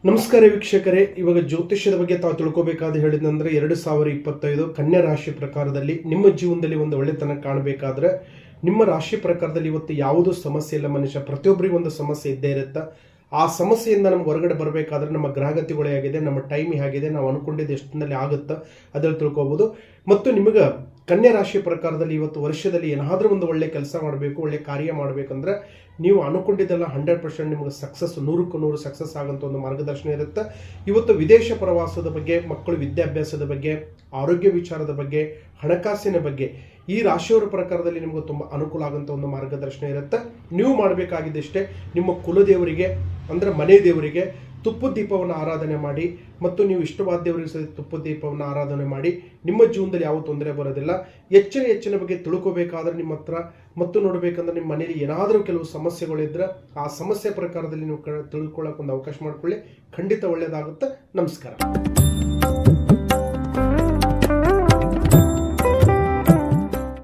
ನಮಸ್ಕಾರ ವೀಕ್ಷಕರೇ, ಇವಾಗ ಜ್ಯೋತಿಷ್ಯದ ಬಗ್ಗೆ ತಾವು ತಿಳ್ಕೋಬೇಕಾದ ಹೇಳಿದಂದ್ರೆ 2025 ಕನ್ಯಾ ರಾಶಿ ಪ್ರಕಾರದಲ್ಲಿ ನಿಮ್ಮ ಜೀವನದಲ್ಲಿ ಒಂದು ಒಳ್ಳೆತನ ಕಾಣಬೇಕಾದ್ರೆ ನಿಮ್ಮ ರಾಶಿ ಪ್ರಕಾರದಲ್ಲಿ ಇವತ್ತು ಯಾವುದೂ ಸಮಸ್ಯೆ ಇಲ್ಲ ಮನುಷ್ಯ. ಪ್ರತಿಯೊಬ್ಬರಿಗೂ ಒಂದು ಸಮಸ್ಯೆ ಇದ್ದೇ ಇರುತ್ತೆ. ಆ ಸಮಸ್ಯೆಯಿಂದ ನಮ್ಗೆ ಹೊರಗಡೆ ಬರಬೇಕಾದ್ರೆ ನಮ್ಮ ಗ್ರಹಗತಿಗಳೇ ಆಗಿದೆ, ನಮ್ಮ ಟೈಮ್ ಹೇಗಿದೆ, ನಾವು ಅನ್ಕೊಂಡಿದ್ದು ಎಷ್ಟಿನಲ್ಲಿ ಆಗುತ್ತಾ ಅದ್ರಲ್ಲಿ ತಿಳ್ಕೊಬಹುದು. ಮತ್ತು ನಿಮಗೆ ಕನ್ಯಾ ರಾಶಿ ಪ್ರಕಾರದಲ್ಲಿ ಇವತ್ತು ವರ್ಷದಲ್ಲಿ ಏನಾದರೂ ಒಂದು ಒಳ್ಳೆ ಕೆಲಸ ಮಾಡಬೇಕು, ಒಳ್ಳೆ ಕಾರ್ಯ ಮಾಡಬೇಕಂದ್ರೆ ನೀವು ಅನ್ಕೊಂಡಿದ್ದೆಲ್ಲ 100% ನಿಮಗೆ ಸಕ್ಸಸ್, 100ಕ್ಕೆ 100 ಸಕ್ಸಸ್ ಆಗೋಂಥ ಒಂದು ಮಾರ್ಗದರ್ಶನ ಇರುತ್ತೆ. ಇವತ್ತು ವಿದೇಶ ಪ್ರವಾಸದ ಬಗ್ಗೆ, ಮಕ್ಕಳು ವಿದ್ಯಾಭ್ಯಾಸದ ಬಗ್ಗೆ, ಆರೋಗ್ಯ ವಿಚಾರದ ಬಗ್ಗೆ, ಹಣಕಾಸಿನ ಬಗ್ಗೆ ಈ ರಾಶಿಯವರ ಪ್ರಕಾರದಲ್ಲಿ ನಿಮಗೆ ತುಂಬ ಅನುಕೂಲ ಆಗೋಂಥ ಒಂದು ಮಾರ್ಗದರ್ಶನ ಇರುತ್ತೆ. ನೀವು ಮಾಡಬೇಕಾಗಿದ್ದಷ್ಟೇ ನಿಮ್ಮ ಕುಲದೇವರಿಗೆ ಅಂದರೆ ಮನೆ ದೇವರಿಗೆ ತುಪ್ಪದ ದೀಪವನ್ನು ಆರಾಧನೆ ಮಾಡಿ ಮತ್ತು ನೀವು ಇಷ್ಟವಾದ ದೇವರಿಗೆ ಸಹ ತುಪ್ಪದ ದೀಪವನ್ನು ಆರಾಧನೆ ಮಾಡಿ ನಿಮ್ಮ ಜೀವನದಲ್ಲಿ ಯಾವ ತೊಂದರೆ ಬರೋದಿಲ್ಲ. ಹೆಚ್ಚಿನ ಬಗ್ಗೆ ತಿಳ್ಕೋಬೇಕಾದ್ರೆ ನಿಮ್ಮ ಹತ್ರ ಮತ್ತು ನೋಡಬೇಕಂದ್ರೆ ನಿಮ್ಮ ಮನೆಯಲ್ಲಿ ಏನಾದರೂ ಕೆಲವು ಸಮಸ್ಯೆಗಳಿದ್ರೆ ಆ ಸಮಸ್ಯೆ ಪ್ರಕಾರದಲ್ಲಿ ನೀವು ತಿಳ್ಕೊಳ್ಳೋಕೆ ಒಂದು ಅವಕಾಶ ಮಾಡಿಕೊಳ್ಳಿ. ಖಂಡಿತ ಒಳ್ಳೆಯದಾಗುತ್ತೆ. ನಮಸ್ಕಾರ.